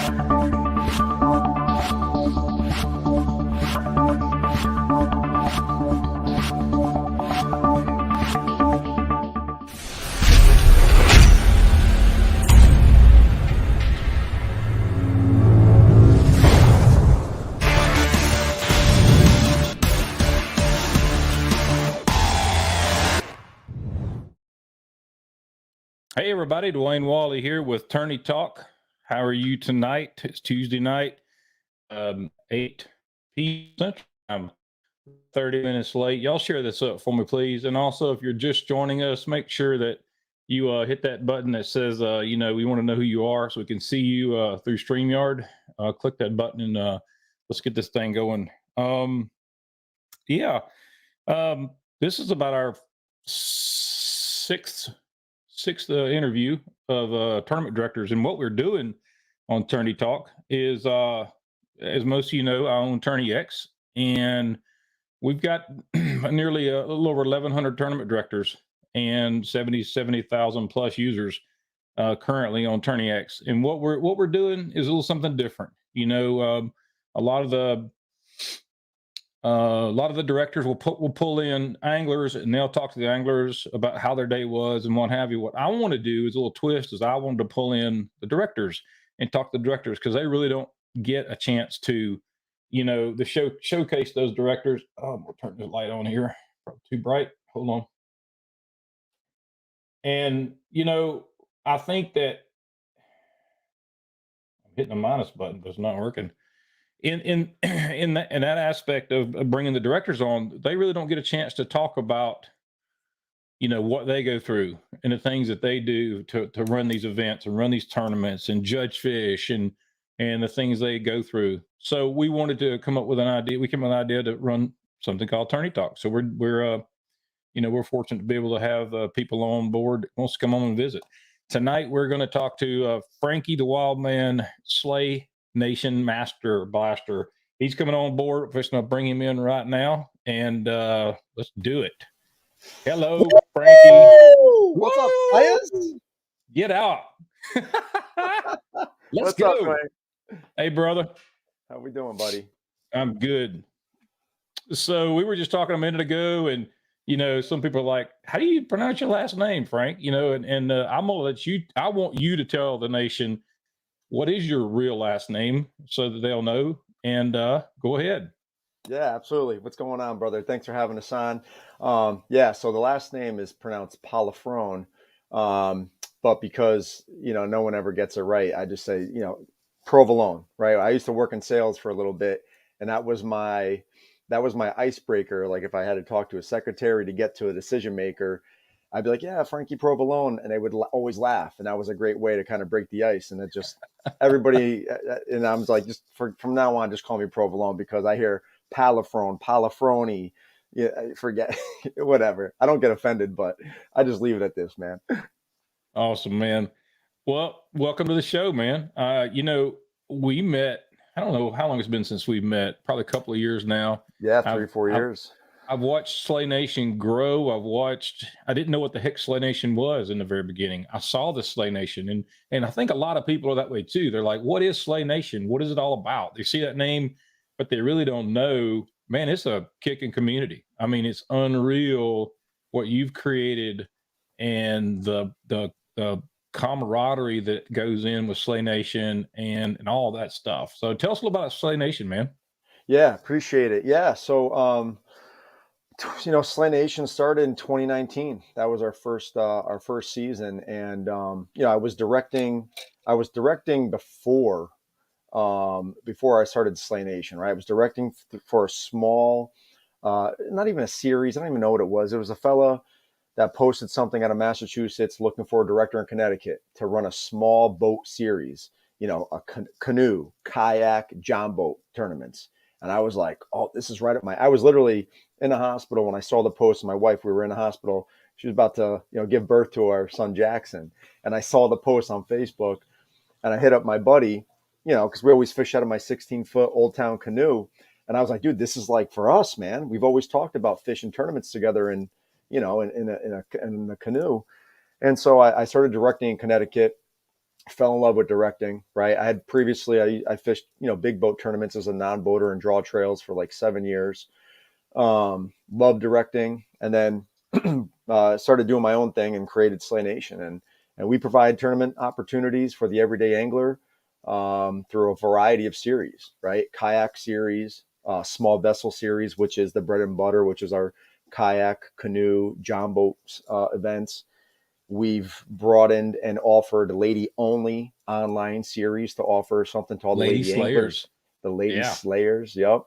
Hey everybody, Dwayne Wally here with Tourney Talk. How are you tonight? It's Tuesday night, 8 p.m. Central. I'm 30 minutes late. Y'all share this up for me, please. And also, if you're just joining us, make sure that you hit that button that says, we want to know who you are so we can see you through StreamYard. Click that button and let's get this thing going. This is about our sixth interview of tournament directors, and what we're doing on Tourney Talk is, as most of you know, I own TourneyX, and we've got nearly a little over 1,100 tournament directors and 70,000 plus users currently on TourneyX. And what we're doing is a little something different. A lot of the directors will pull in anglers, and they'll talk to the anglers about how their day was and what have you. What I want to do is a little twist is I wanted to pull in the directors and talk to the directors, because they really don't get a chance to, showcase those directors. We'll turn the light on here. Probably too bright. Hold on. And, I think that I'm hitting the minus button, but it's not working. In that aspect of bringing the directors on, they really don't get a chance to talk about, what they go through and the things that they do to run these events and run these tournaments and judge fish and the things they go through. So we wanted to come up with an idea. We came up with an idea to run something called Tourney Talk. So we're fortunate to be able to have people on board that wants to come on and visit. Tonight we're going to talk to Frankie the Wild Man Slay Nation Master Blaster. He's coming on board. We're going to bring him in right now, and let's do it. Hello, Frankie. What's up, players? Get out. Let's What's go. Up, Ray? Hey, brother. How we doing, buddy? I'm good. So we were just talking a minute ago, and some people are like, how do you pronounce your last name, Frank? And I'm gonna let you. I want you to tell the nation what is your real last name so that they'll know. And go ahead. Yeah, absolutely. What's going on, brother? Thanks for having us on. So the last name is pronounced Pollifrone, but because no one ever gets it right, I just say Provolone. Right? I used to work in sales for a little bit, and that was my icebreaker. Like if I had to talk to a secretary to get to a decision maker, I'd be like, yeah, Frankie Provolone. And they would always laugh. And that was a great way to kind of break the ice. And it just, everybody, and I was like, from now on, just call me Provolone, because I hear Pollifrone, yeah, forget, whatever. I don't get offended, but I just leave it at this, man. Awesome, man. Well, welcome to the show, man. We met, I don't know how long it's been since we've met, probably a couple of years now. Yeah, 3-4 years. I've watched Slay Nation grow. I didn't know what the heck Slay Nation was in the very beginning. I saw the Slay Nation, and I think a lot of people are that way too. They're like, what is Slay Nation? What is it all about? They see that name, but they really don't know. Man, it's a kicking community. I mean, it's unreal what you've created and the camaraderie that goes in with Slay Nation and all that stuff. So tell us a little about Slay Nation, man. Yeah, appreciate it. Yeah. So, Slay Nation started in 2019. That was our first season. And, I was directing before I started Slay Nation, right? I was directing for a small, not even a series. I don't even know what it was. It was a fella that posted something out of Massachusetts looking for a director in Connecticut to run a small boat series, a canoe, kayak, john boat tournaments. And I was like, oh, this is right up I was literally in a hospital when I saw the post. My wife, we were in a hospital. She was about to, give birth to our son, Jackson. And I saw the post on Facebook, and I hit up my buddy, because we always fish out of my 16-foot Old Town canoe. And I was like, dude, this is like for us, man. We've always talked about fishing tournaments together in a canoe. And so I started directing in Connecticut. fell in love with directing, right? I had previously, I fished, big boat tournaments as a non-boater and draw trails for like 7 years. Loved directing, and then started doing my own thing and created Slay Nation. And we provide tournament opportunities for the everyday angler through a variety of series, right? Kayak series, small vessel series, which is the bread and butter, which is our kayak, canoe, john boat events. We've broadened and offered lady only online series to offer something to all the Lady lady anglers, Slayers. the lady Yeah. slayers. Yep.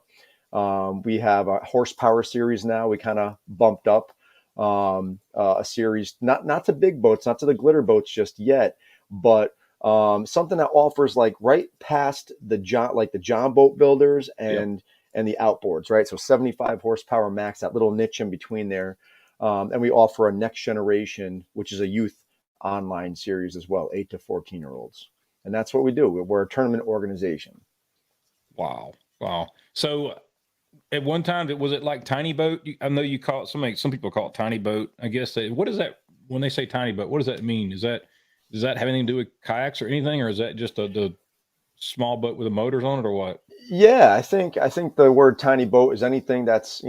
We have a horsepower series now. We kind of bumped up a series, not to big boats, not to the glitter boats just yet, but something that offers like right past the John boat builders Yep. and the outboards, right? So 75 horsepower max, that little niche in between there. And we offer a next generation, which is a youth online series as well, 8 to 14-year-olds. And that's what we do. We're a tournament organization. Wow. Wow. So at one time, was it like tiny boat? I know you call it, some people call it tiny boat. I guess what is that when they say tiny boat? What does that mean? Does that have anything to do with kayaks or anything, or is that just the small boat with the motors on it, or what? Yeah, I think the word tiny boat is anything that's,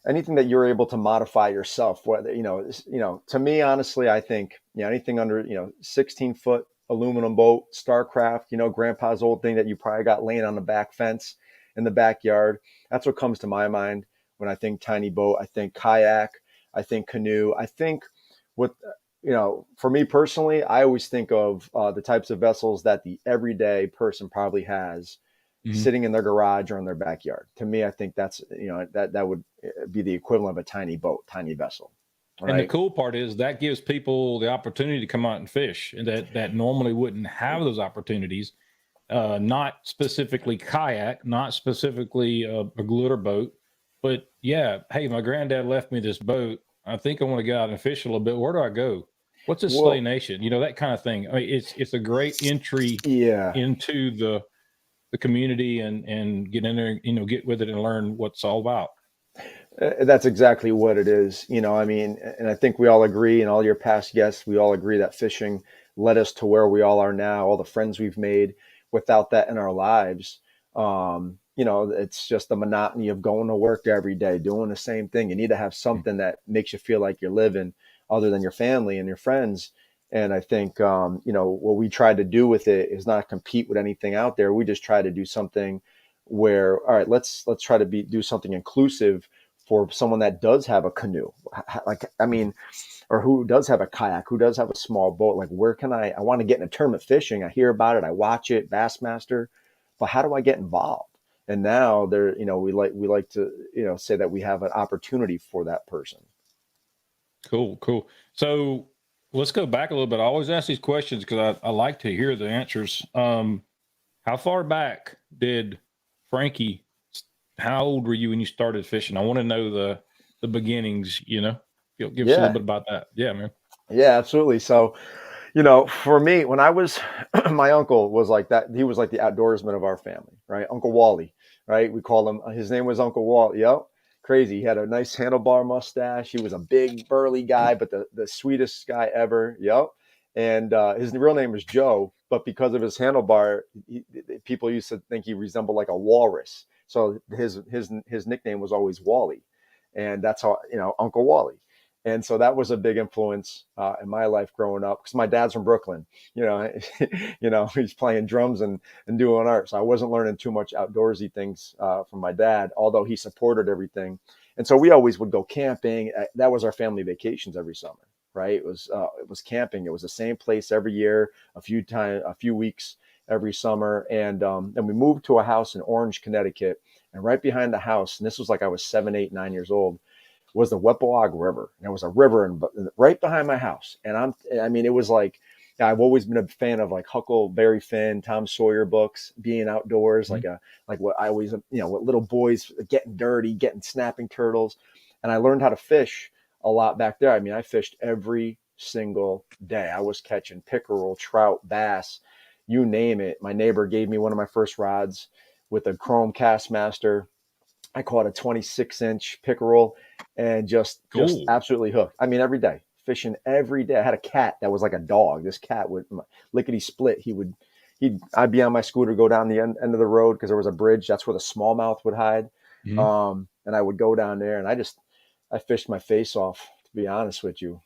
anything that you're able to modify yourself. Whether, to me, honestly, I think, anything under, 16-foot aluminum boat, Starcraft, grandpa's old thing that you probably got laying on the back fence in the backyard. That's what comes to my mind when I think tiny boat. I think kayak, I think canoe. I think what, for me personally, I always think of the types of vessels that the everyday person probably has Mhm. sitting in their garage or in their backyard. To me, I think that's, that would be the equivalent of a tiny boat, tiny vessel. All And the right. cool part is that gives people the opportunity to come out and fish, and that normally wouldn't have those opportunities. Not specifically kayak, not specifically a glitter boat, but yeah, hey, my granddad left me this boat. I think I want to go out and fish a little bit. Where do I go? What's a Slay Well, Nation? That kind of thing. I mean, it's a great entry yeah, into the community and get in there, get with it and learn what's all about. that's exactly what it is. I mean, and I think we all agree, and all your past guests, we all agree that fishing led us to where we all are now, all the friends we've made. Without that in our lives, it's just the monotony of going to work every day, doing the same thing. You need to have something that makes you feel like you're living other than your family and your friends. And I think, what we try to do with it is not compete with anything out there. We just try to do something where, all right, let's try to do something inclusive for someone that does have a canoe, like, I mean, or who does have a kayak, who does have a small boat. Like, where can I want to get in a tournament fishing? I hear about it, I watch it, Bassmaster, but how do I get involved? And now there, we like to, say that we have an opportunity for that person. Cool, cool. So let's go back a little bit. I always ask these questions because I like to hear the answers. How far back did Frankie? How old were you when you started fishing? I want to know the beginnings. Give us a little Yeah, bit about that. Yeah, man. yeah, absolutely. So, for me, when I was, my uncle was like that. He was like the outdoorsman of our family, right? Uncle Wally, right? We call him, his name was Uncle Wally. Yep. Crazy. He had a nice handlebar mustache. He was a big, burly guy, but the sweetest guy ever. Yep. And his real name was Joe, but because of his handlebar, people used to think he resembled like a walrus. So his nickname was always Wally. And that's how, Uncle Wally. And so that was a big influence in my life growing up because my dad's from Brooklyn. You know, he's playing drums and doing art. So I wasn't learning too much outdoorsy things from my dad, although he supported everything. And so we always would go camping. That was our family vacations every summer, right? It was camping. It was the same place every year, a few weeks every summer. And then we moved to a house in Orange, Connecticut, and right behind the house, and this was like I was 7, 8, 9 years old, was the Whipple River. And there was a river right behind my house. And I mean, it was like, I've always been a fan of like Huckleberry Finn, Tom Sawyer books, being outdoors, Mhm. like what I always, what little boys getting dirty, getting snapping turtles. And I learned how to fish a lot back there. I mean, I fished every single day. I was catching pickerel, trout, bass, you name it. My neighbor gave me one of my first rods with a chrome Castmaster. I caught a 26-inch pickerel and just Cool. absolutely hooked. I mean, every day fishing every day. I had a cat that was like a dog. This cat would lickety split. I'd be on my scooter, go down the end of the road because there was a bridge. That's where the smallmouth would hide. Mhm. And I would go down there, and I fished my face off, to be honest with you.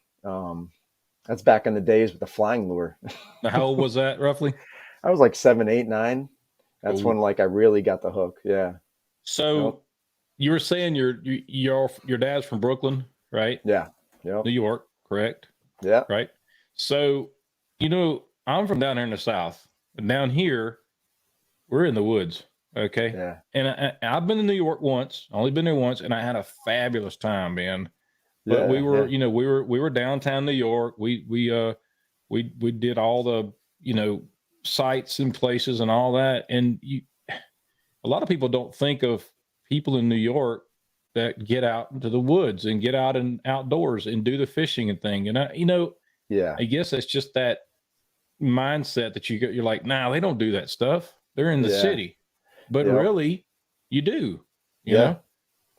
That's back in the days with the flying lure. Now, how old was that roughly? I was like 7, 8, 9. That's Oh, when like I really got the hook. Yeah. Yep. so you were saying your dad's from Brooklyn, right? Yeah. Yep. New York, correct? Yeah. Right. So, I'm from down here in the South. And down here, we're in the woods. Okay. Yeah. And I've been to New York once, only been there once, and I had a fabulous time, man. But we Yeah. were, Yeah. we were downtown New York. We did all the, sites and places and all that. And a lot of people don't think of people in New York that get out into the woods and get out and outdoors and do the fishing and thing. And Yeah. I guess it's just that mindset that you're like, nah, they don't do that stuff. They're in the Yeah. city, but Yep. really you do, you Yeah. know?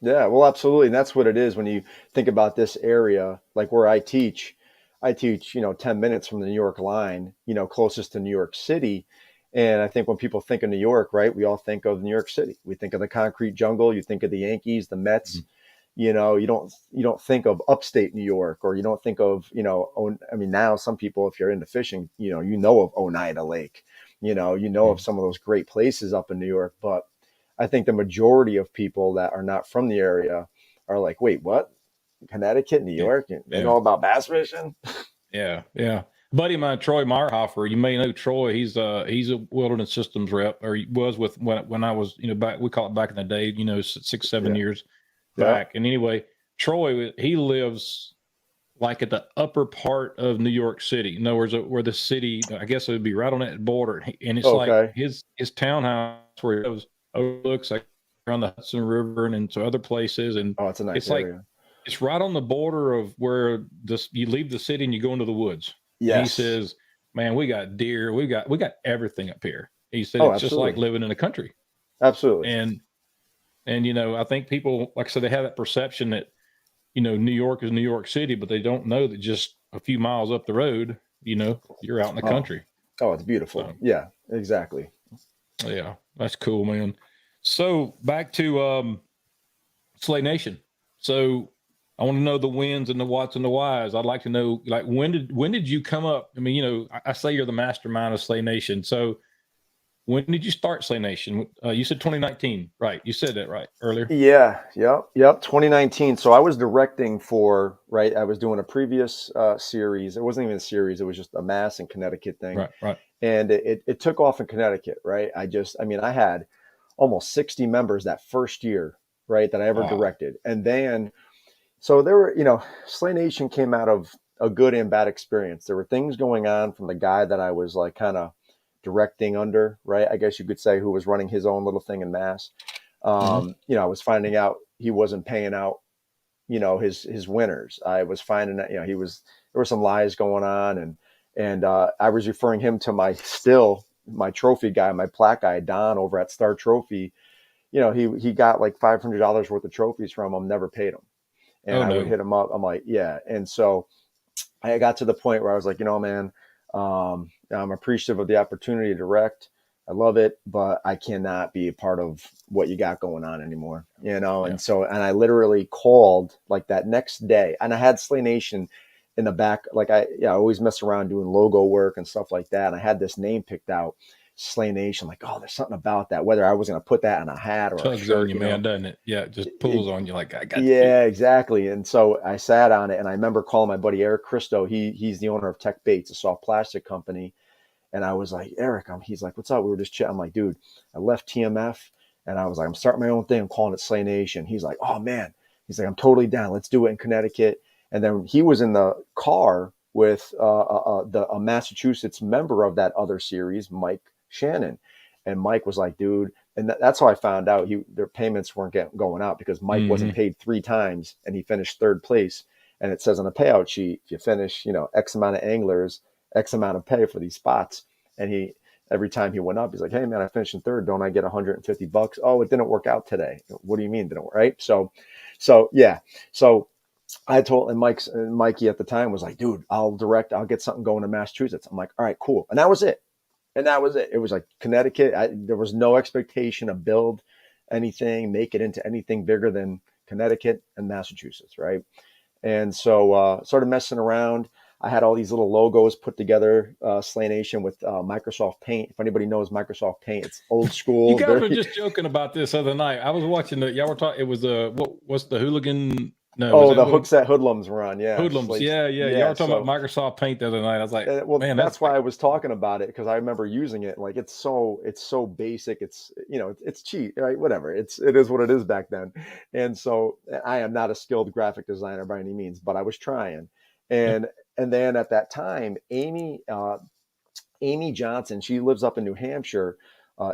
Yeah, well, absolutely. And that's what it is when you think about this area, like where I teach, 10 minutes from the New York line, closest to New York City. And I think when people think of New York, right, we all think of New York City. We think of the concrete jungle, you think of the Yankees, the Mets, Mhm. you don't think of upstate New York, or you don't think of, now some people, if you're into fishing, you know of Oneida Lake, of some of those great places up in New York. But I think the majority of people that are not from the area are like, wait, what? Connecticut, New Yeah. York? They Yeah. know about bass fishing? Yeah. Yeah. Buddy of mine, Troy Meyerhofer, you may know Troy. He's a wilderness systems rep, or he was with when I was, back, we call it back in the day, 6, 7 Yeah. years Yeah. back. And anyway, Troy, he lives like at the upper part of New York City. In other words, where the city, I guess it would be right on that border. And it's like Okay. his townhouse where he lives overlooks like around the Hudson River and into other places. And Oh, it's a nice it's like, area. it's right on the border of where you leave the city and you go into the woods. And he Yes. says, man, we got deer. We got everything up here. He said, Oh, it's just like absolutely. living in the country. Absolutely. And, I think people, like I said, they have that perception that, New York is New York City, but they don't know that just a few miles up the road, you're out in the Oh, country. oh, it's beautiful. So, Yeah, exactly. yeah, that's cool, man. So back to Slay Nation. So I want to know the wins and the whats and the whys. I'd like to know, like, when did you come up? I mean, I say you're the mastermind of Slay Nation. So when did you start Slay Nation? You said 2019, right? You said that right earlier. Yeah. Yep. 2019. So I was directing right. I was doing a previous series. It wasn't even a series. It was just a Mass in Connecticut thing. Right. And it took off in Connecticut, right? I had almost 60 members that first year, right, that I ever Wow. directed. And then, so there were, Slay Nation came out of a good and bad experience. There were things going on from the guy that I was like kind of directing under, right? I guess you could say, who was running his own little thing in Mass. I was finding out he wasn't paying out, his winners. I was finding that, there were some lies going on, and I was referring him to my trophy guy, my plaque guy, Don over at Star Trophy. He got like $500 worth of trophies from him, never paid him. And I would hit him up. I'm like, yeah. And so I got to the point where I was like, man, I'm appreciative of the opportunity to direct. I love it, but I cannot be a part of what you got going on anymore, Yeah. And so, and I literally called like that next day, and I had Slay Nation in the back. Like I always mess around doing logo work and stuff like that. And I had this name picked out, Slay Nation. Like, oh, there's something about that, whether I was going to put that on a hat or Tugs a shirt, on you, man, doesn't it? Yeah, it just pulls on you like, I got to do yeah, it. exactly. And so I sat on it, and I remember calling my buddy Eric Christo. He's the owner of Tech Baits, a soft plastic company. And I was like, Eric, he's like, what's up? We were just chatting. I'm like, dude, I left TMF, and I was like, I'm starting my own thing. I'm calling it Slay Nation. He's like, oh man. He's like, I'm totally down. Let's do it in Connecticut. And then he was in the car with a Massachusetts member of that other series, Mike Shannon. And Mike was like, dude, and that's how I found out their payments weren't going out, because Mike wasn't paid 3 times, and he finished 3rd place. And it says on a payout sheet, if you finish, X amount of anglers, X amount of pay for these spots. And every time he went up, he's like, hey man, I finished in 3rd. Don't I get $150? Oh, it didn't work out today. What do you mean didn't work? Right. So yeah. So I told, and Mikey at the time was like, dude, I'll get something going to Massachusetts. I'm like, all right, cool. And that was it. It was like Connecticut. There was no expectation to build anything, make it into anything bigger than Connecticut and Massachusetts, right? And so started messing around. I had all these little logos put together, Slay Nation with Microsoft Paint. If anybody knows Microsoft Paint, it's old You school. guys were just joking about this other night. I was watching y'all were talking. It was what's the hooligan? No, was Oh, that the hooks that hoodlums were on. Yeah, hoodlums? Yeah. Y'all were talking about Microsoft Paint the other night. I was like, well, man, that's why I was talking about it, because I remember using it. Like it's so basic. It's it's cheap, right? Whatever. It is what it is back then. And so I am not a skilled graphic designer by any means, but I was trying. And then at that time, Amy Johnson, she lives up in New Hampshire.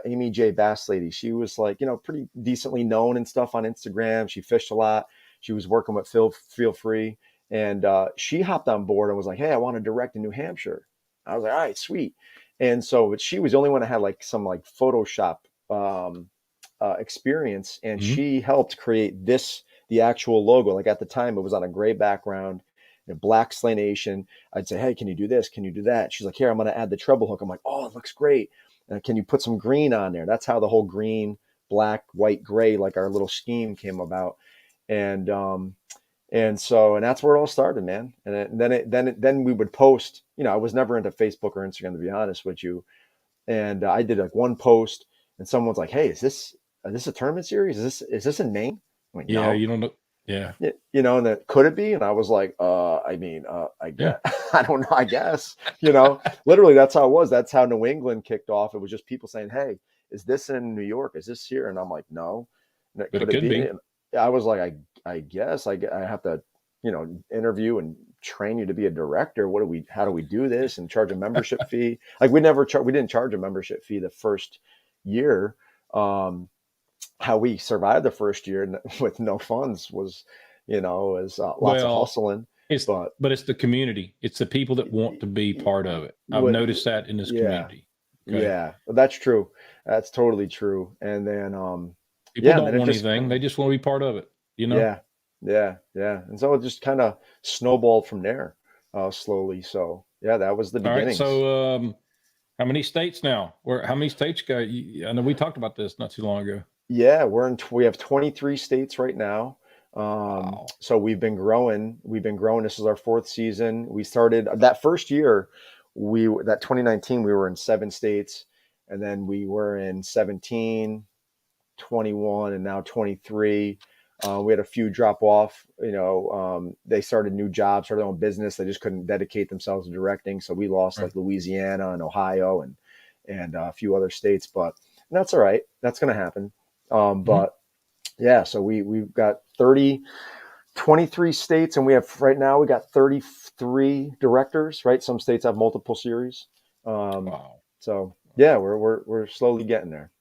Amy J. Bass lady. She was like, pretty decently known and stuff on Instagram. She fished a lot. She was working with Feel Free. And she hopped on board and was like, hey, I want to direct in New Hampshire. I was like, all right, sweet. And so, but she was the only one that had like some like Photoshop experience. And she helped create the actual logo. Like at the time, it was on a gray background, black Slay Nation. I'd say, hey, can you do this? Can you do that? She's like, here, I'm going to add the treble hook. I'm like, oh, it looks great. Can you put some green on there? That's how the whole green, black, white, gray, like our little scheme came about. And that's where it all started, man. And then we would post, I was never into Facebook or Instagram, to be honest with you. And I did like one post and someone's like, hey, is this a tournament series? Is this in Maine? I'm like, yeah, no. you don't know. Yeah. And then could it be? And I was like, I guess, I don't know. I guess, literally that's how it was. That's how New England kicked off. It was just people saying, hey, is this in New York? Is this here? And I'm like, no. And But it could be. And I was like, I guess I have to, interview and train you to be a director. How do we do this and charge a membership fee? Like we didn't charge a membership fee the first year. How we survived the first year with no funds was, lots of hustling. But it's the community. It's the people that want to be part of it. I've noticed that in this community. Okay? Yeah, that's true. That's totally true. And then, people don't want anything. They just want to be part of it. Yeah. And so it just kind of snowballed from there, slowly. So yeah, that was the beginning. Right, so, how many states now? How many states go? I know we talked about this not too long ago. Yeah, we have 23 states right now. Wow. So we've been growing. This is our 4th season. We started that first year, that 2019, we were in 7 states, and then we were in 17, 21, and now 23. We had a few drop off, they started new jobs, started their own business. They just couldn't dedicate themselves to directing. So we lost like Louisiana and Ohio and a few other states, but that's all right. That's going to happen. But yeah, so we've got 23 states, and we got 33 directors, right? Some states have multiple series. Wow. So yeah, we're slowly getting there.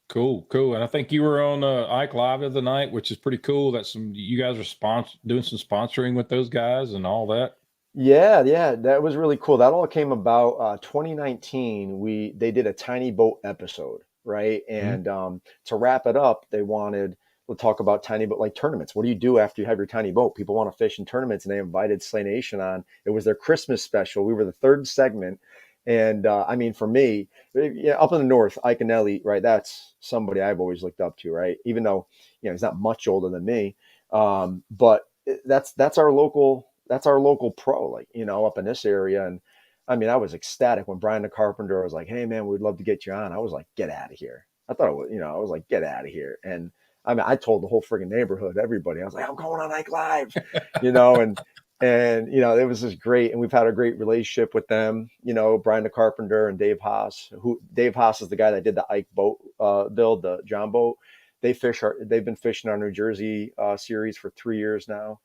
Cool. And I think you were on Ike Live the other night, which is pretty cool. You guys are doing some sponsoring with those guys and all that. Yeah, that was really cool. That all came about 2019. They did a tiny boat episode, right? And to wrap it up, we'll talk about tiny boat like tournaments. What do you do after you have your tiny boat? People want to fish in tournaments, and they invited Slay Nation on. It was their Christmas special. We were the 3rd segment. And I mean, for me, up in the north, Ike and Ellie, right? That's somebody I've always looked up to, right? Even though he's not much older than me, but that's our local pro, like up in this area. And I mean, I was ecstatic when Brian the Carpenter was like, "Hey man, we'd love to get you on." I was like, "Get out of here!" I thought it was, I was like, "Get out of here!" And I mean, I told the whole friggin' neighborhood, everybody. I was like, "I'm going on Ike Live," and it was just great, and we've had a great relationship with them. Brian the Carpenter and Dave Haas. Dave Haas is the guy that did the Ike boat build, the John boat. They've been fishing our New Jersey series for 3 years now,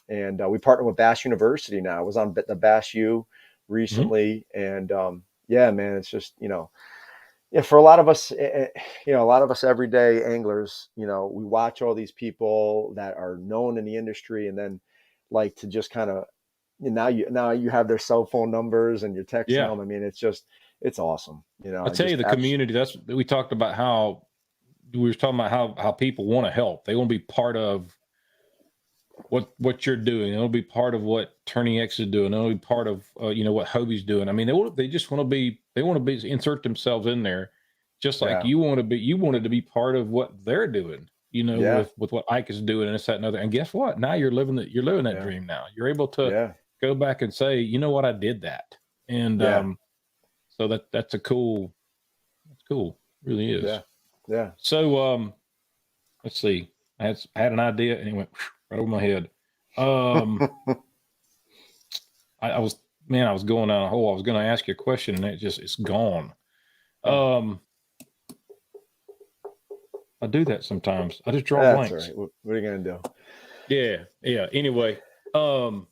and we partner with Bass University now. I was on the Bass U recently, and yeah, man, it's just for a lot of us, everyday anglers, we watch all these people that are known in the industry, and then like to just kind of now you have their cell phone numbers and you're texting them. I mean, it's awesome. I tell you, the community. We talked about how people want to help. They want to be part of what you're doing. It'll be part of what TourneyX is doing. It'll be part of what Hobie's doing. I mean, they just want to be insert themselves in there, just like Yeah. you want to be. You wanted to be part of what they're doing. Yeah. With what Ike is doing and this, that, and other. And guess what? Now you're living that Yeah. dream. Now you're able to Yeah. go back and say, you know what, I did that. And Yeah. so that's cool. It really is. Yeah. Yeah. So let's see. I had an idea and it went right over my head. I was going down a hole. I was going to ask you a question and it's gone. I do that sometimes. I just draw That's blanks. all right. What are you gonna do? Yeah. Anyway, so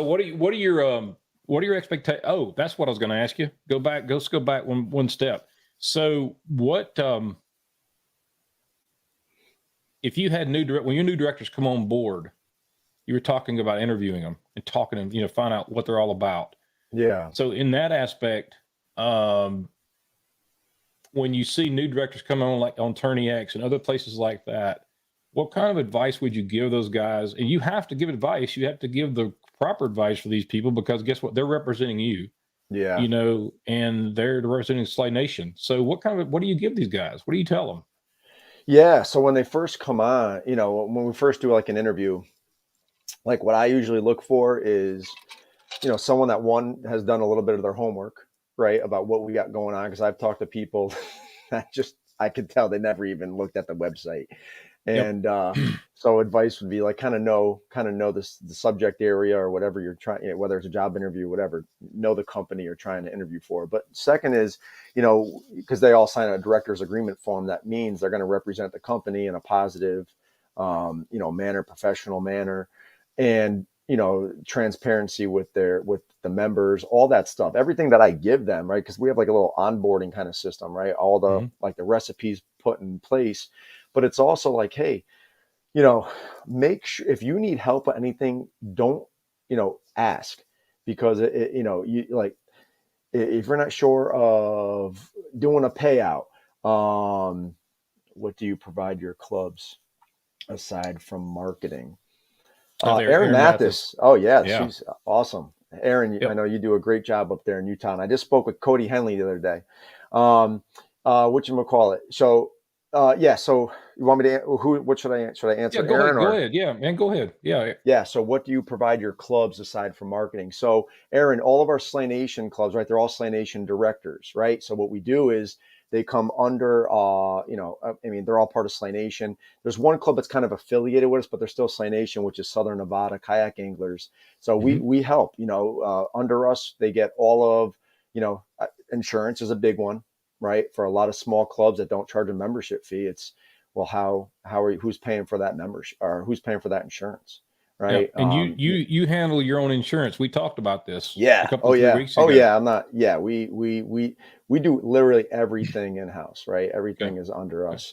what are your expectations? Oh, that's what I was going to ask you. Let's go back one step. So what if you had when your new directors come on board, you were talking about interviewing them and talking to them, find out what they're all about. Yeah. So in that aspect, when you see new directors come on, like on TourneyX and other places like that, what kind of advice would you give those guys? And you have to give advice. You have to give the proper advice for these people, because guess what? They're representing you. Yeah. And they're representing Slay Nation. So what do you give these guys? What do you tell them? Yeah. So when they first come on, when we first do like an interview, like what I usually look for is, someone that has done a little bit of their homework, right, about what we got going on. Because I've talked to people that I could tell they never even looked at the website. And so advice would be like kind of know the subject area or whatever you're trying, whether it's a job interview, whatever, know the company you're trying to interview for. But second is, because they all sign a director's agreement form, that means they're going to represent the company in a positive, manner, professional manner, and transparency with the members, all that stuff, everything that I give them, right? Because we have like a little onboarding kind of system, right? All the like the recipes put in place. But it's also like, hey, make sure if you need help with anything, don't, ask, because you like, if you're not sure of doing a payout, what do you provide your clubs aside from marketing? Erin Mathis. Oh yeah, she's awesome. Erin, I know you do a great job up there in Utah. And I just spoke with Cody Henley the other day. Whatchamacallit. So so you want me to what should I answer? Yeah, go ahead. Yeah, man, go ahead. Yeah. So what do you provide your clubs aside from marketing? So Erin, all of our Slay Nation clubs, right? They're all Slay Nation directors, right? So what we do is they come under, they're all part of Slay Nation. There's one club that's kind of affiliated with us, but they're still Slay Nation, which is Southern Nevada Kayak Anglers. So we help, under us, they get all of, insurance is a big one, right? For a lot of small clubs that don't charge a membership fee, it's, well, who's paying for that membership, or who's paying for that insurance? Right. Yeah. And you handle your own insurance. We talked about this. Yeah. A couple 3 weeks ago. Oh yeah. I'm not. Yeah. We do literally everything in house. Right. Everything is under us.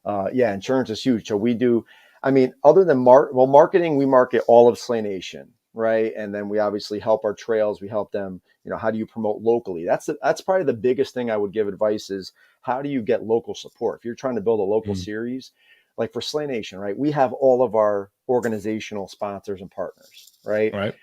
Insurance is huge. So we do. I mean, other than marketing, we market all of Slay Nation. Right. And then we obviously help our trails. We help them. How do you promote locally? That's probably the biggest thing I would give advice is, how do you get local support? If you're trying to build a local series, like for Slay Nation, right? We have all of our organizational sponsors and partners, right? Right.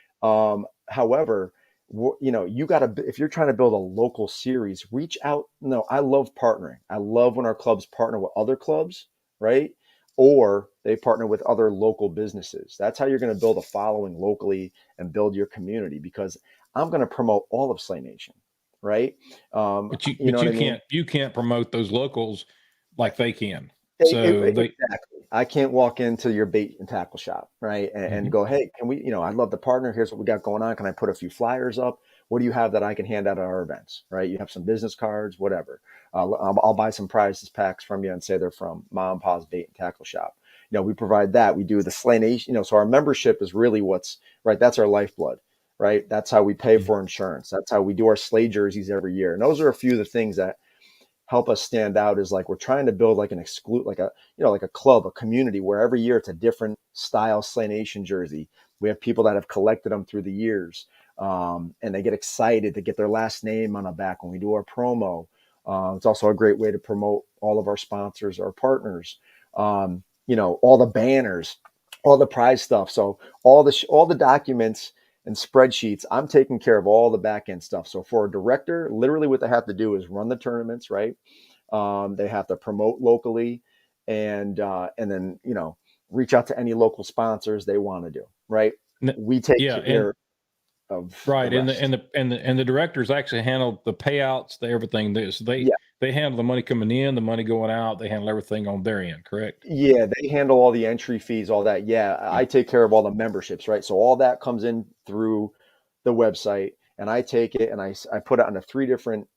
However, you got to, if you're trying to build a local series, reach out. No, I love partnering. I love when our clubs partner with other clubs, right? Or they partner with other local businesses. That's how you're going to build a following locally and build your community, because I'm going to promote all of Slay Nation, right? But you can't promote those locals like they can. So Exactly. I can't walk into your bait and tackle shop, right? And go, hey, can we, I'd love to partner. Here's what we got going on. Can I put a few flyers up? What do you have that I can hand out at our events, right? You have some business cards, whatever. I'll buy some prizes packs from you and say they're from Mom and Pa's Bait and Tackle Shop. We provide that. We do the Slay Nation, so our membership is really right. That's our lifeblood, right? That's how we pay for insurance. That's how we do our Slay jerseys every year. And those are a few of the things that help us stand out, is like, we're trying to build like like a club, a community where every year it's a different style Slay Nation jersey. We have people that have collected them through the years, and they get excited to get their last name on the back when we do our promo. It's also a great way to promote all of our sponsors, our partners. All the banners, all the prize stuff. So all the documents and spreadsheets, I'm taking care of all the back end stuff. So for a director, literally what they have to do is run the tournaments, right? They have to promote locally, and then reach out to any local sponsors they want to do, right? We take Yeah, and care of the right, and the rest. and the and the and the directors actually handle the payouts, the everything. So Yeah. they handle the money coming in, the money going out. They handle everything on their end, correct? Yeah, they handle all the entry fees, all that. Yeah, Yeah. I take care of all the memberships, right? So all that comes in through the website, and I take it and I put it onto three different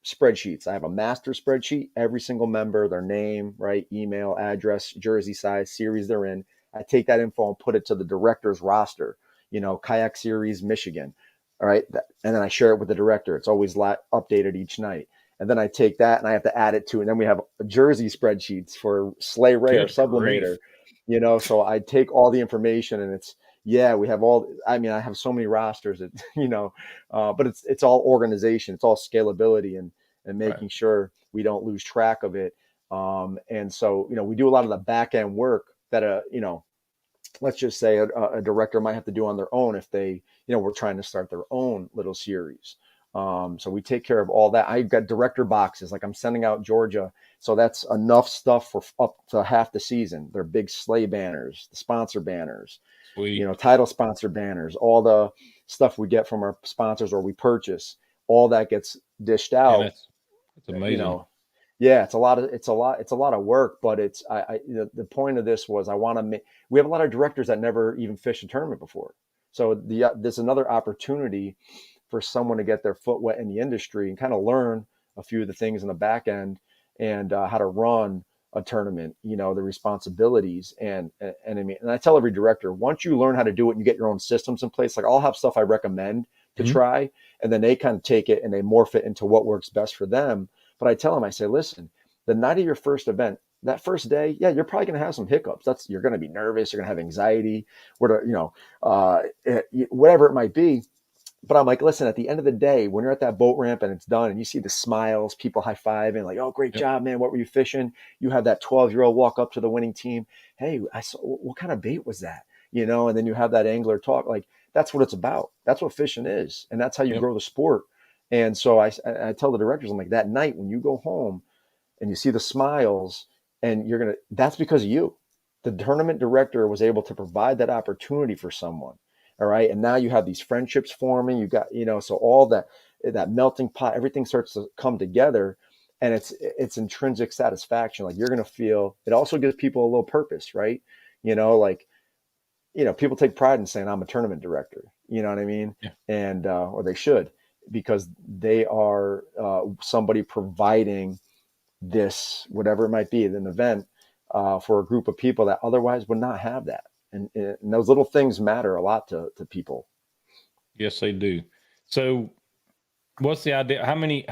spreadsheets. I have a master spreadsheet, every single member, their name, right, email, address, jersey size, series they're in. I take that info and put it to the director's roster, kayak series, Michigan. All right. And then I share it with the director. It's always updated each night. And then I take that and I have to add it to, and then we have jersey spreadsheets for Sleigh Ray or Good grief. Sublimator, so I take all the information, and yeah, we have I mean, I have so many rosters that, but it's all organization, it's all scalability, and Right. making sure we don't lose track of it. And so, we do a lot of the back end work that, let's just say a director might have to do on their own if they, we're trying to start their own little series. So we take care of all that. I've got director boxes, like I'm sending out Georgia. So that's enough stuff for up to half the season. They're big sleigh banners, the sponsor banners, Sweet. title sponsor banners, all the stuff we get from our sponsors or we purchase, all that gets dished And out, that's you amazing. know, yeah, it's a lot of work, but the point of this was I want to make, we have a lot of directors that never even fished a tournament before. So there's another opportunity for someone to get their foot wet in the industry and kind of learn a few of the things in the back end, and how to run a tournament, the responsibilities. And I mean, and I tell every director, once you learn how to do it and you get your own systems in place, like I'll have stuff I recommend to Mhm. try, and then they kind of take it and they morph it into what works best for them. But I tell them, I say, listen, the night of your first event, that first day, yeah, you're probably going to have some hiccups. You're going to be nervous. You're going to have anxiety, whatever it might be. But I'm like, listen, at the end of the day, when you're at that boat ramp and it's done and you see the smiles, people high fiving, like, oh, great Yep. job, man. What were you fishing? You have that 12-year-old walk up to the winning team. Hey, I saw, what kind of bait was that? And then you have that angler talk. Like, that's what it's about. That's what fishing is. And that's how you Yep. grow the sport. And so I tell the directors, I'm like, that night when you go home and you see the smiles, and that's because of you. The tournament director was able to provide that opportunity for someone. All right. And now you have these friendships forming. You got, so all that melting pot, everything starts to come together, and it's intrinsic satisfaction. Like, you're going to feel, it also gives people a little purpose, right? Like, people take pride in saying I'm a tournament director, you know what I mean? Yeah. And, or they should, because they are somebody providing this, whatever it might be, an event for a group of people that otherwise would not have that. And those little things matter a lot to people. Yes, they do. So what's the idea? How many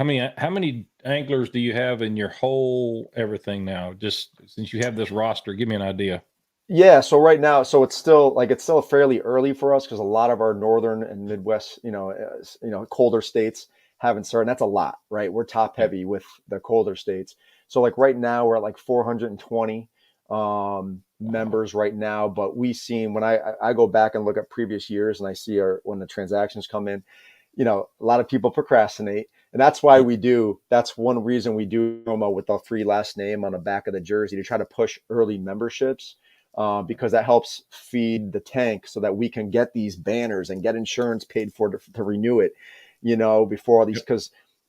anglers do you have in your whole everything now? Just since you have this roster, give me an idea. Yeah, so right now, so it's still fairly early for us because a lot of our northern and Midwest, colder states haven't started. And that's a lot, right? We're top Yeah. heavy with the colder states. So like right now we're at like 420 Wow. members right now, but we seen, when I go back and look at previous years and I see when the transactions come in, a lot of people procrastinate. And that's why Yep. that's one reason we do promo with the free last name on the back of the jersey, to try to push early memberships, because that helps feed the tank so that we can get these banners and get insurance paid for to renew it, before all these, Yep.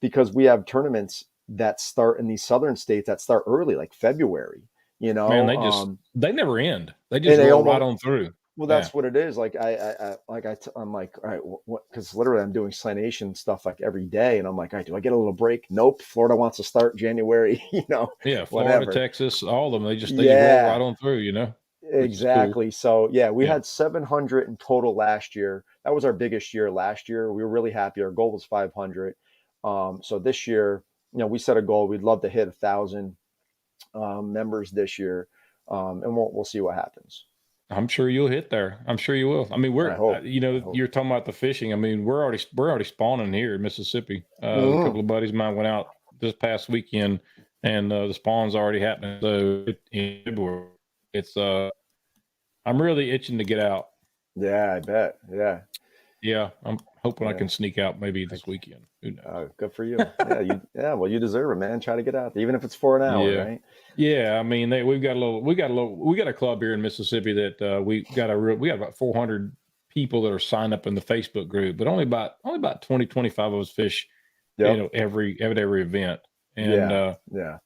because we have tournaments that start in these southern states that start early, like February, Man, they never end. They just and they roll right almost, on through. well, Yeah. that's what it is. Like I'm like, all right, what? Because literally, I'm doing Slanation stuff like every day, and I'm like, all right, do I get a little break? Nope. Florida wants to start January, Yeah. Florida, whatever. Texas, all of them. They just roll right Yeah, on through, which is cool. exactly. So yeah, we Yeah. had 700 in total last year. That was our biggest year last year. We were really happy. Our goal was 500. So this year, we set a goal. We'd love to hit 1,000 members this year, and we'll see what happens. I'm sure you'll hit there. I'm sure you will. I mean, I hope. I hope. you're talking about the fishing. I mean, we're already spawning here in Mississippi. A Mhm. couple of buddies of mine went out this past weekend, and the spawn's already happening. So in February, it's I'm really itching to get out. Yeah, I bet. Yeah. Yeah, I'm hoping I Yeah. can sneak out maybe this weekend. Who knows? Good for you. Yeah, well, you deserve it, man. Try to get out there, even if it's for an hour, Yeah. right? Yeah, I mean, we got a club here in Mississippi that we got about 400 people that are signed up in the Facebook group, but only about 20 25 of us fish, Yep. every event. And Yeah. Yeah.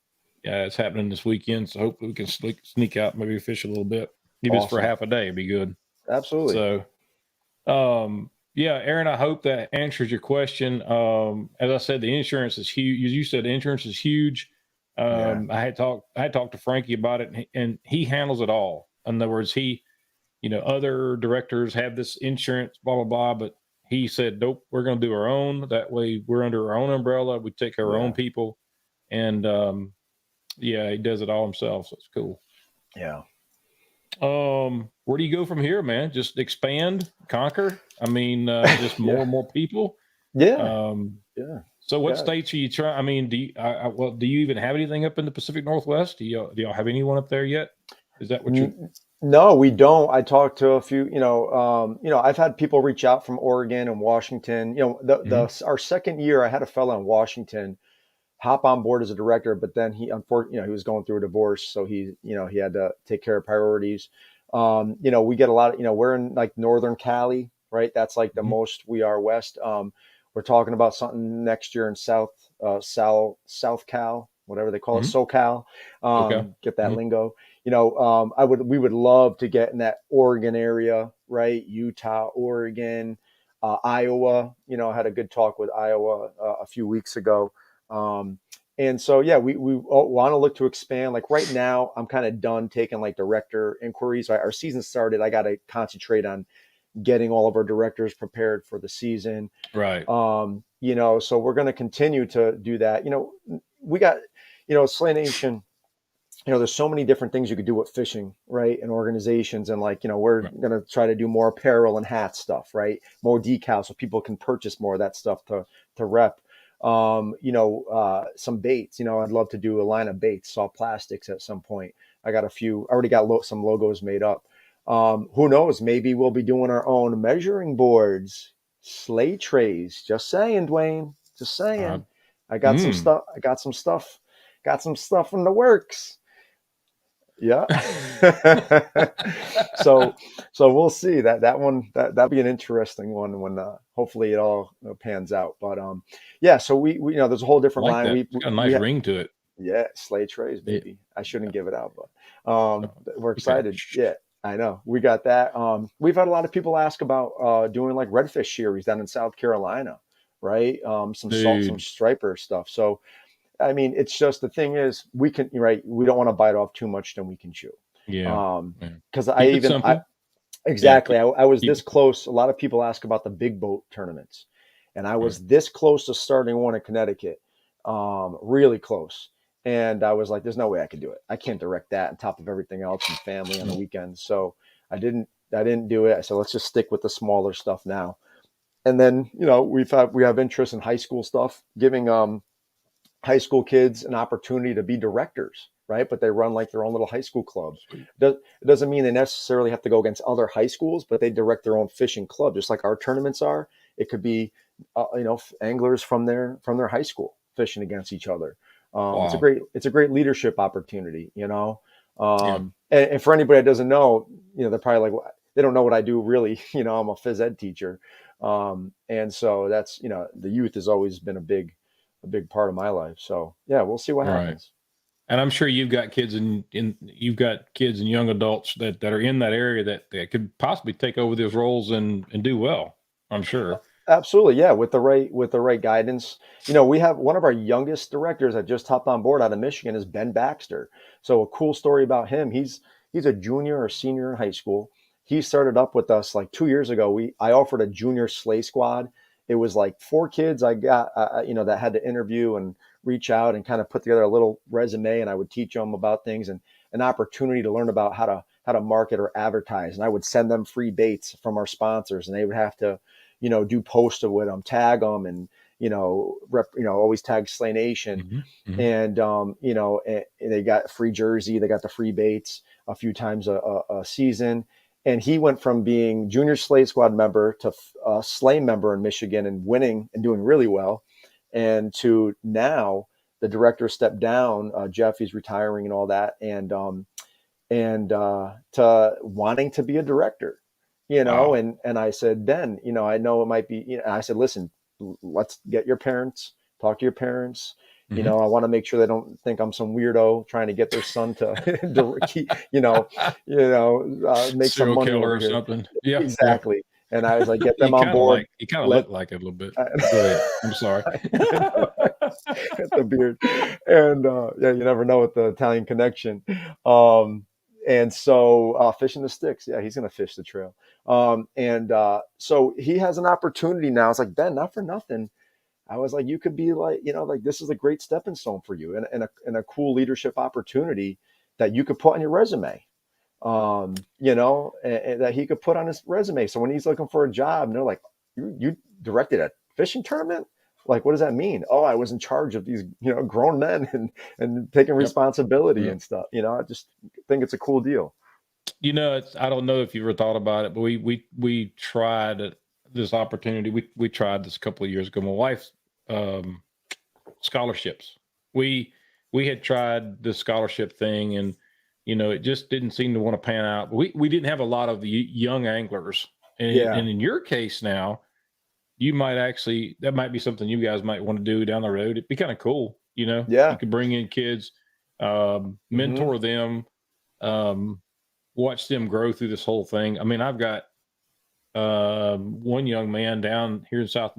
yeah, it's happening this weekend, so hopefully we can sneak out, maybe fish a little bit. Maybe it's for Awesome. half a day, it'd be good. Absolutely. So yeah, Aaron, I hope that answers your question. As I said, the insurance is huge. You said the insurance is huge. Yeah. I had talked to Frankie about it, and he handles it all. In other words, other directors have this insurance, blah blah blah, but he said, nope, we're going to do our own. That way, we're under our own umbrella. We take care of our own Yeah. people, and yeah, he does it all himself. So it's cool. Yeah. Where do you go from here, man? Just expand, conquer? I mean, just more Yeah. and more people. Yeah. Um, Yeah. so what Yeah. states are you trying? I mean, do you even have anything up in the Pacific Northwest? Do y'all have anyone up there yet? Is that what you're? No, we don't. I talked to a few, I've had people reach out from Oregon and Washington. Mhm. Our second year, I had a fellow in Washington hop on board as a director, but then he was going through a divorce, so he had to take care of priorities. We get a lot of, we're in like Northern Cali, right? That's like the Mhm. most we are west. We're talking about something next year in South Cal, whatever they call it, Mhm. SoCal. Okay. Get that Mhm. lingo. We would love to get in that Oregon area, right? Utah, Oregon, Iowa. I had a good talk with Iowa a few weeks ago. Um, and so, yeah, we want to look to expand. Like right now, I'm kind of done taking like director inquiries. Our season started. I got to concentrate on getting all of our directors prepared for the season. Right. So we're going to continue to do that. We got, Slay Nation, there's so many different things you could do with fishing, right? And organizations. And like, we're Right. going to try to do more apparel and hat stuff, right? More decals so people can purchase more of that stuff to rep. Some baits, I'd love to do a line of baits, soft plastics at some point. I already got some logos made up. Who knows? Maybe we'll be doing our own measuring boards, sleigh trays. Just saying, Dwayne, just Uh, saying. I got some mm. stuff. Got some stuff in the works. Yeah. so so we'll see that one that'll be an interesting one when hopefully it all pans out. But yeah, so we there's a whole I different like line. that. We It's got a we nice ring to it. Yeah, sleigh trays, Yeah. baby. I shouldn't give it out, but Oh, we're okay. excited. Shh. Yeah, I know. We got that. We've had a lot of people ask about doing like redfish series down in South Carolina, right? Some Dude. striper stuff. So I mean, it's just the thing is we don't want to bite off too much, then we can chew. Yeah. Um, Yeah. because Keep it simple. Yeah. exactly, I was Keep this it simple. close. A lot of people ask about the big boat tournaments, and I Right. was this close to starting one in Connecticut, really close. And I was like, "There's no way I could do it. I can't direct that on top of everything else and family on the Mm. weekends." So I didn't do it. So let's just stick with the smaller stuff now. And then we have interest in high school stuff, giving high school kids an opportunity to be directors, right? But they run like their own little high school club. Sweet. It doesn't mean they necessarily have to go against other high schools, but they direct their own fishing club, just like our tournaments are. It could be, anglers from their high school fishing against each other. Wow. It's a great leadership opportunity, Yeah. And for anybody that doesn't know, they're probably like, they don't know what I do really. I'm a phys ed teacher. And so that's, the youth has always been a big part of my life. So yeah, we'll see what Right. happens. And I'm sure you've got kids you've got kids and young adults that are in that area that could possibly take over those roles and do well. I'm sure. Absolutely, yeah. With the right guidance, we have one of our youngest directors that just hopped on board out of Michigan is Ben Baxter. So a cool story about him. He's a junior or senior in high school. He started up with us like 2 years ago. I offered a junior sleigh squad. It was like 4 kids I got, that had to interview and reach out and kind of put together a little resume, and I would teach them about things and an opportunity to learn about how to market or advertise. And I would send them free baits from our sponsors, and they would have to do posts with them, tag them, and always tag Slay Nation, Hmm. Hmm. and and they got a free jersey, they got the free baits a few times a season, and he went from being junior sleigh squad member to sleigh member in Michigan and winning and doing really well, and to now the director stepped down. Jeff, he's retiring and all that, and to wanting to be a director, Wow. and I said, Ben, I know it might be, I said, listen, let's get your parents, talk to your parents. Hmm. I want to make sure they don't think I'm some weirdo trying to get their son to, make some Serial money killer over or here. something. Yeah. Yeah. Exactly. And I was like, get them on board. You kind of Let look like it a little bit. Go ahead. I'm sorry. the beard, and yeah, you never know with the Italian connection. Um, and so fishing the sticks, yeah, he's gonna fish the trail. And so he has an opportunity now. It's like, Ben, not for nothing. I was like, you could be like, like this is a great stepping stone for you, and a cool leadership opportunity that you could put on your resume. And that he could put on his resume. So when he's looking for a job, and they're like, you directed a fishing tournament? Like, what does that mean? Oh, I was in charge of these, grown men and taking Yep. responsibility Yep. and stuff. I just think it's a cool deal. I don't know if you ever thought about it, but we tried this opportunity. We tried this a couple of years ago. My wife's um, scholarships. We we had tried the scholarship thing, and it just didn't seem to want to pan out. We didn't have a lot of young anglers, Yeah. and in your case now, you might actually that might be something you guys might want to do down the road. It'd be kind of cool. You Yeah. could bring in kids, Hmm. mentor them, um, watch them grow through this whole thing. I mean, I've got one young man down here in South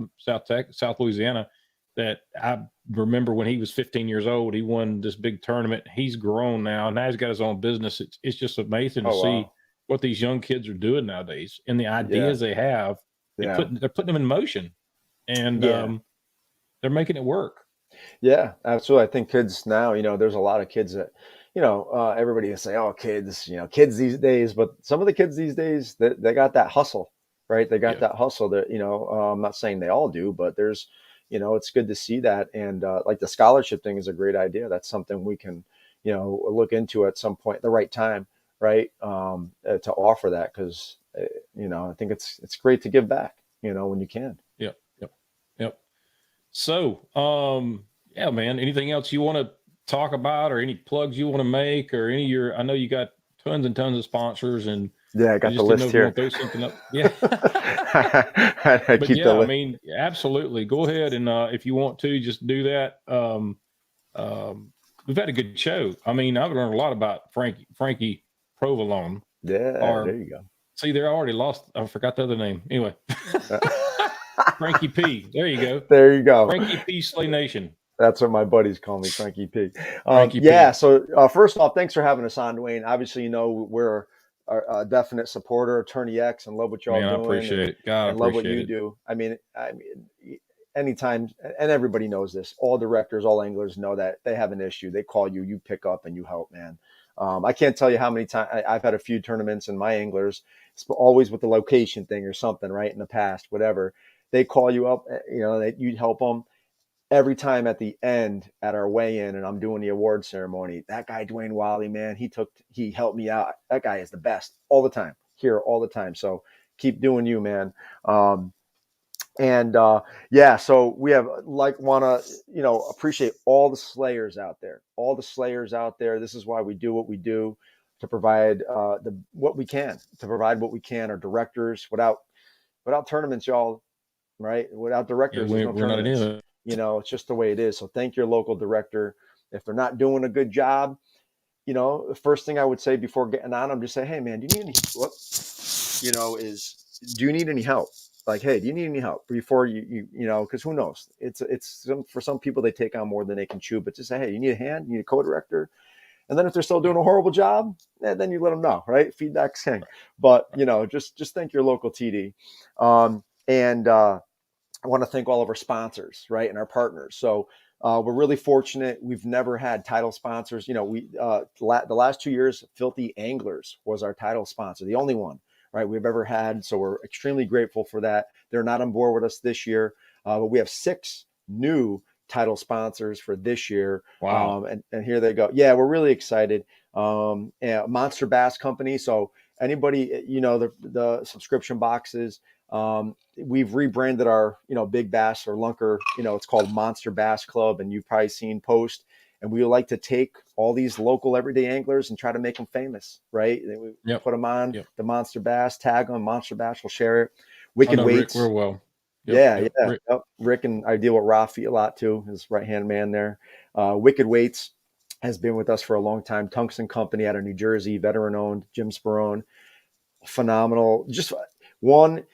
Louisiana that I remember when he was 15 years old. He won this big tournament. He's grown now. Now he's got his own business. It's just amazing to Oh, see wow. what these young kids are doing nowadays and the Yeah. ideas they have. Yeah. They're putting them in motion, and Yeah. they're making it work. Yeah, absolutely. I think kids now, there's a lot of kids that, everybody can say, oh, kids, kids these days, but some of the kids these days, they got that hustle, right? They got Yeah. that hustle that, I'm not saying they all do, but there's, it's good to see that. And like the scholarship thing is a great idea. That's something we can, look into at some point, at the right time, right? To offer that, because, I think it's great to give back, when you can. Yep. Yep. Yep. So, yeah, man, anything else you want to talk about or any plugs you want to make or any of your, I know you got tons and tons of sponsors and Yeah, I I got the just didn't know list if you here. want to throw something up. Yeah. I But keep the yeah, I list. mean, absolutely. Go ahead. And, if you want to just do that. We've had a good show. I mean, I've learned a lot about Frankie Provolone Yeah, or there you go. see, they're already lost. I forgot the other name. Anyway, Frankie P. There you go. There you go. Frankie P. Slay Nation. That's what my buddies call me, Frankie P. Frankie Yeah. P. So first off, thanks for having us on, Dwayne. Obviously, we're a definite supporter of TourneyX and love what y'all Man, I doing appreciate it. God, I and love what appreciate you it. do. I mean, anytime, and everybody knows this. All directors, all anglers know that they have an issue. They call you, you pick up, and you help, man. I can't tell you how many times I've had a few tournaments and my anglers, it's always with the location thing or something, right? In the past, whatever, they call you up, that you help them every time at the end at our weigh-in and I'm doing the award ceremony. That guy, Dwayne Wally, man, he helped me out. That guy is the best all the time, here all the time. So keep doing you, man. And yeah, so we have want to, appreciate all the slayers out there, This is why we do what we do, to provide what we can, our directors. Without tournaments, y'all, right? Without Yeah, directors, there's no we're not in tournaments. it. It's just the way it is. So thank your local director. If they're not doing a good job, the first thing I would say before getting on them, just say, hey, man, do you need any, do you need any help? Like, hey, do you need any help before because who knows? For some people, they take on more than they can chew, but just say, hey, you need a hand, you need a co-director. And then if they're still doing a horrible job, then you let them know, right? Feedback's king. But, just thank your local TD. And I want to thank all of our sponsors, right, and our partners. So we're really fortunate. We've never had title sponsors. The last 2 years, Filthy Anglers was our title sponsor, the only one, right, we've ever had. So we're extremely grateful for that. They're not on board with us this year, but we have 6 new title sponsors for this year. Wow. And here they go. Yeah, we're really excited. And Monster Bass Company. So anybody, the subscription boxes. We've rebranded our, big bass or lunker, it's called Monster Bass Club, and you've probably seen post. And we like to take all these local everyday anglers and try to make them famous, right? And we put them on the Monster Bass, tag them, Monster Bass, will share it. Wicked Weights. Rick real well. Yeah. Rick, and I deal with Rafi a lot too, his right-hand man there. Wicked Weights has been with us for a long time. Tungsten Company out of New Jersey, veteran-owned, Jim Sperone. Phenomenal. Just one,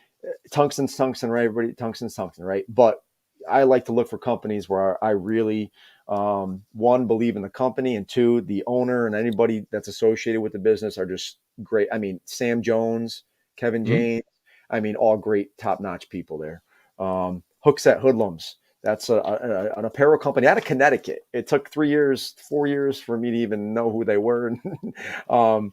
tungsten's tungsten, right? Everybody, tungsten's tungsten, right? But I like to look for companies where I really, one, believe in the company, and two, the owner and anybody that's associated with the business are just great. I mean, Sam Jones, Kevin James, I mean, all great, top-notch people there. Hookset Hoodlums. That's an apparel company out of Connecticut. It took 4 years for me to even know who they were. We're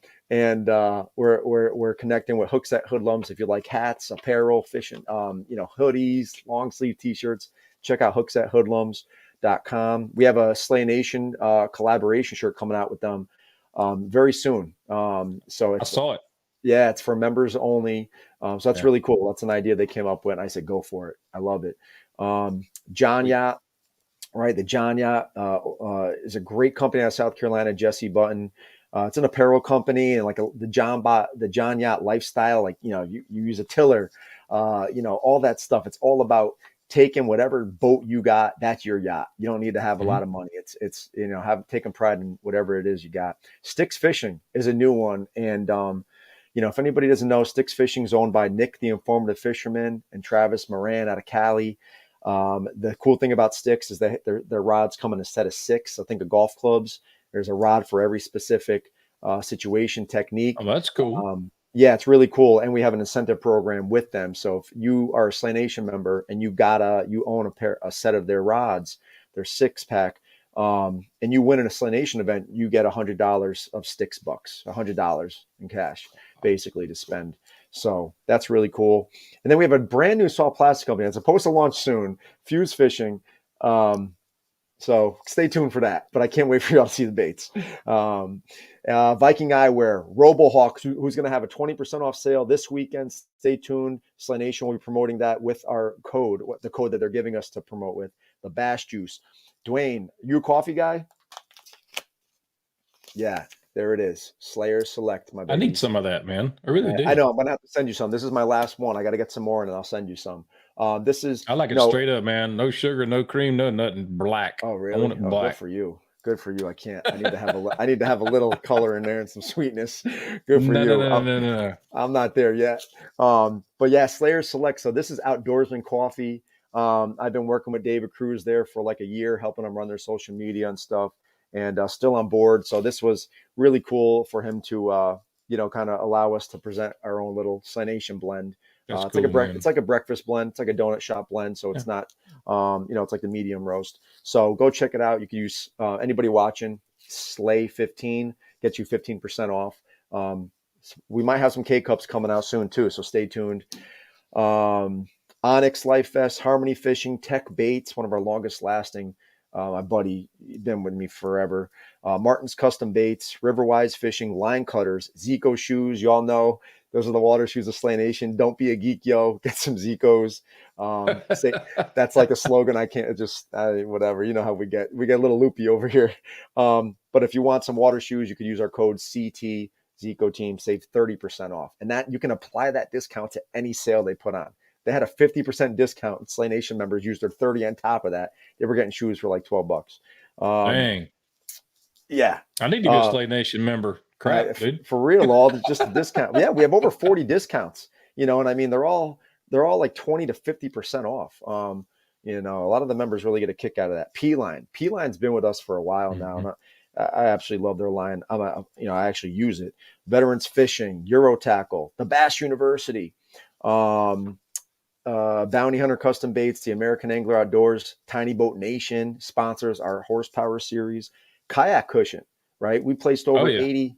connecting with Hookset Hoodlums. If you like hats, apparel, fishing, hoodies, long sleeve t-shirts, check out hooksethoodlums.com. We have a Slay Nation collaboration shirt coming out with them very soon. So I saw it. Yeah, it's for members only. So that's really cool. That's an idea they came up with. And I said, go for it. I love it. John Yacht, right? The John Yacht is a great company out of South Carolina, Jesse Button. It's an apparel company, and like the John Yacht lifestyle, like, you use a tiller, all that stuff. It's all about taking whatever boat you got, that's your yacht. You don't need to have a lot of money. It's taking pride in whatever it is you got. Sticks Fishing is a new one. And, if anybody doesn't know, Sticks Fishing is owned by Nick, the Informative Fisherman, and Travis Moran out of Cali. The cool thing about Sticks is that their rods come in a set of 6. I think of golf clubs. There's a rod for every specific situation, technique. Oh, that's cool. Yeah, it's really cool. And we have an incentive program with them. So if you are a Slay Nation member and you own a set of their rods, their 6-pack, and you win in a Slay Nation event, you get $100 of Sticks bucks, $100 in cash, basically, to spend. So that's really cool. And then we have a brand new soft plastic company that's supposed to launch soon, Fuse Fishing. So stay tuned for that, but I can't wait for y'all to see the baits. Viking Eyewear, RoboHawk, who's going to have a 20% off sale this weekend. Stay tuned. Slay Nation will be promoting that with our code, the code that they're giving us to promote with. The Bash Juice. Dwayne, you a coffee guy? Yeah, there it is. Slayer Select, my baby. I need some of that, man. I really do. I know. I'm going to have to send you some. This is my last one. I got to get some more, and then I'll send you some. This is. I like it straight up, man. No sugar, no cream, no nothing. Black. Oh, really? I want it black. Good for you. Good for you. I can't. I need to have a little color in there and some sweetness. Good for you. No. I'm not there yet. But yeah, Slayer Select. So this is Outdoorsman Coffee. I've been working with David Cruz there for like a year, helping them run their social media and stuff, and still on board. So this was really cool for him to, kind of allow us to present our own little Slay Nation blend. It's cool, it's like a breakfast blend. It's like a donut shop blend. So it's not, it's like the medium roast. So go check it out. You can use anybody watching Slay 15 gets you 15% off. We might have some K cups coming out soon too. So stay tuned. Onyx Life Vest, Harmony Fishing, Tech Baits, one of our longest lasting. My buddy, been with me forever. Martin's Custom Baits, Riverwise Fishing, Line Cutters, Zico Shoes. Y'all know those are the water shoes of Slay Nation. Don't be a geek, yo. Get some Zicos. That's like a slogan. I can't whatever. You know how we get a little loopy over here. But if you want some water shoes, you could use our code CT Zico Team. Save 30% off, and that you can apply that discount to any sale they put on. They had a 50% discount. Slay Nation members used their 30 on top of that. They were getting shoes for like $12. Dang. Yeah. I need to be a Slay Nation member. Crap, dude. For real, just a discount. Yeah, we have over 40 discounts, and I mean, they're all like 20 to 50% off. A lot of the members really get a kick out of that. P-Line's been with us for a while now. And I absolutely love their line. I actually use it. Veterans Fishing, Euro Tackle, the Bass University, Bounty Hunter Custom Baits, the American Angler Outdoors, Tiny Boat Nation sponsors our horsepower series. Kayak Cushion, right? We placed over 80.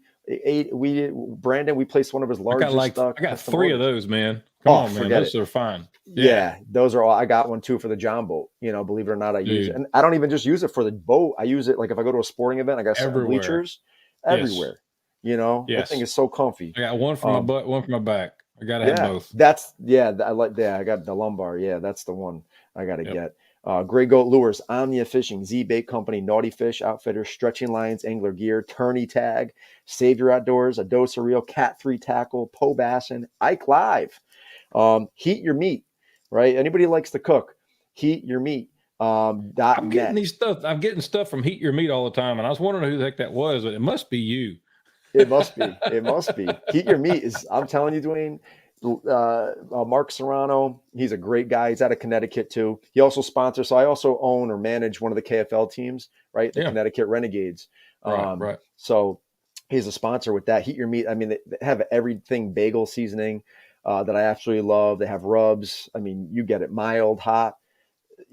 Brandon, we placed one of his largest. I got 3 of those, man. Come on, man. Those are fine. Yeah, those are all. I got one too for the John boat. Believe it or not, I use it, and I don't even just use it for the boat. I use it like if I go to a sporting event, I got some bleachers everywhere. You know, that thing Yes. is so comfy. I got one for my butt, one for my back. I got to have both. I like that. I got the lumbar. Yeah, that's the one I got to Yep. get. Gray Goat Lures, Omnia Fishing, Z Bait Company, Naughty Fish Outfitters, Stretching Lines, Angler Gear, Tourney Tag, Save Your Outdoors, A Dose of Real, Cat 3 Tackle, Po Bassin, Ike Live, Heat Your Meat, right? Anybody likes to cook, Heat Your Meat. I'm getting .net. these stuff. I'm getting stuff from Heat Your Meat all the time, and I was wondering who the heck that was, but it must be you. It must be. It must be. Heat Your Meat is, I'm telling you, Dwayne, Mark Serrano, he's a great guy. He's out of Connecticut too. He also sponsors. So I also own or manage one of the KFL teams, right? The Yeah. Connecticut Renegades. Right. So he's a sponsor with that. Heat Your Meat. I mean, they have everything bagel seasoning that I absolutely love. They have rubs. I mean, you get it mild, hot.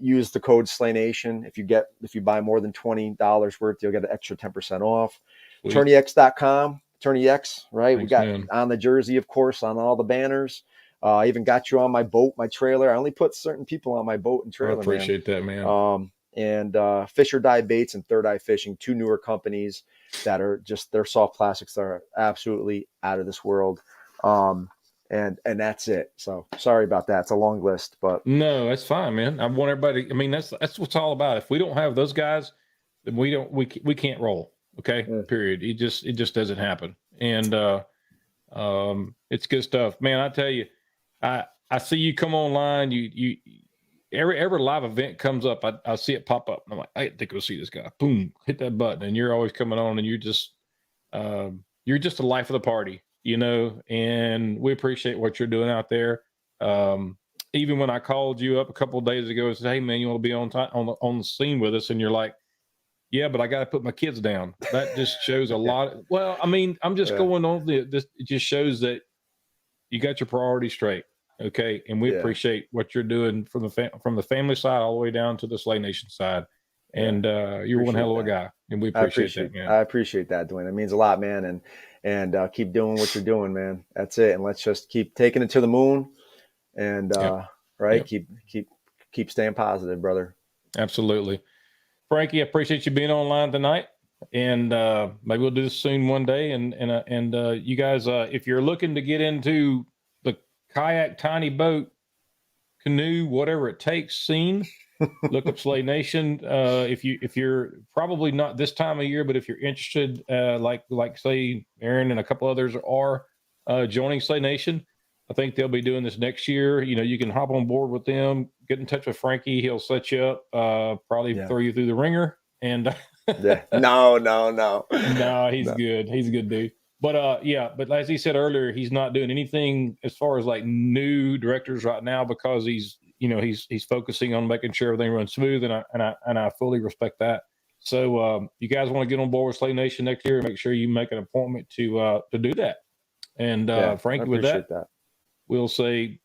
Use the code SlayNation. If you buy more than $20 worth, you'll get an extra 10% off. Sweet. TourneyX.com. TourneyX, right? Thanks, We got man. on the jersey, of course, on all the banners. I even got you on my boat, my trailer. I only put certain people on my boat and trailer. I appreciate that, man. And Fish or Die Baits and Third Eye Fishing, two newer companies that are just, their soft plastics are absolutely out of this world. And that's it. So sorry about that. It's a long list, but no, that's fine, man. I want everybody. I mean, that's what it's all about. If we don't have those guys, then we can't roll. Okay, period. It just doesn't happen. And it's good stuff, man. I tell you, I see you come online. You every live event comes up. I see it pop up. And I'm like, I have to go see this guy. Boom, hit that button, and you're always coming on, and you're just the life of the party. You know, and we appreciate what you're doing out there. Even when I called you up a couple of days ago and said, "Hey, man, you want to be on the scene with us?" and you're like, "Yeah, but I got to put my kids down." That just shows a lot. Well, I mean, I'm just going on this. It just shows that you got your priorities straight. Okay, and we appreciate what you're doing from the family side all the way down to the Slay Nation side. And you're one hell of a guy, and we appreciate that, man. I appreciate that, Dwayne. It means a lot, man. And keep doing what you're doing, man. That's it. And let's just keep taking it to the moon. And keep staying positive, brother. Absolutely, Frankie. I appreciate you being online tonight, and maybe we'll do this soon one day. And you guys, if you're looking to get into the kayak, tiny boat, canoe, whatever it takes scene, look up Slay Nation. If you're probably not this time of year, but if you're interested, like say Aaron and a couple others are joining Slay Nation, I think they'll be doing this next year. You know, you can hop on board with them, get in touch with Frankie. He'll set you up, probably throw you through the ringer. And no, he's good. He's a good dude. But but as he said earlier, he's not doing anything as far as like new directors right now because he's focusing on making sure everything runs smooth, and I fully respect that. So you guys want to get on board with Slay Nation next year, make sure you make an appointment to do that. And Frankie, with that, we'll say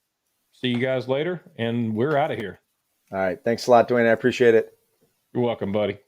see you guys later, and we're out of here. All right. Thanks a lot, Dwayne. I appreciate it. You're welcome, buddy.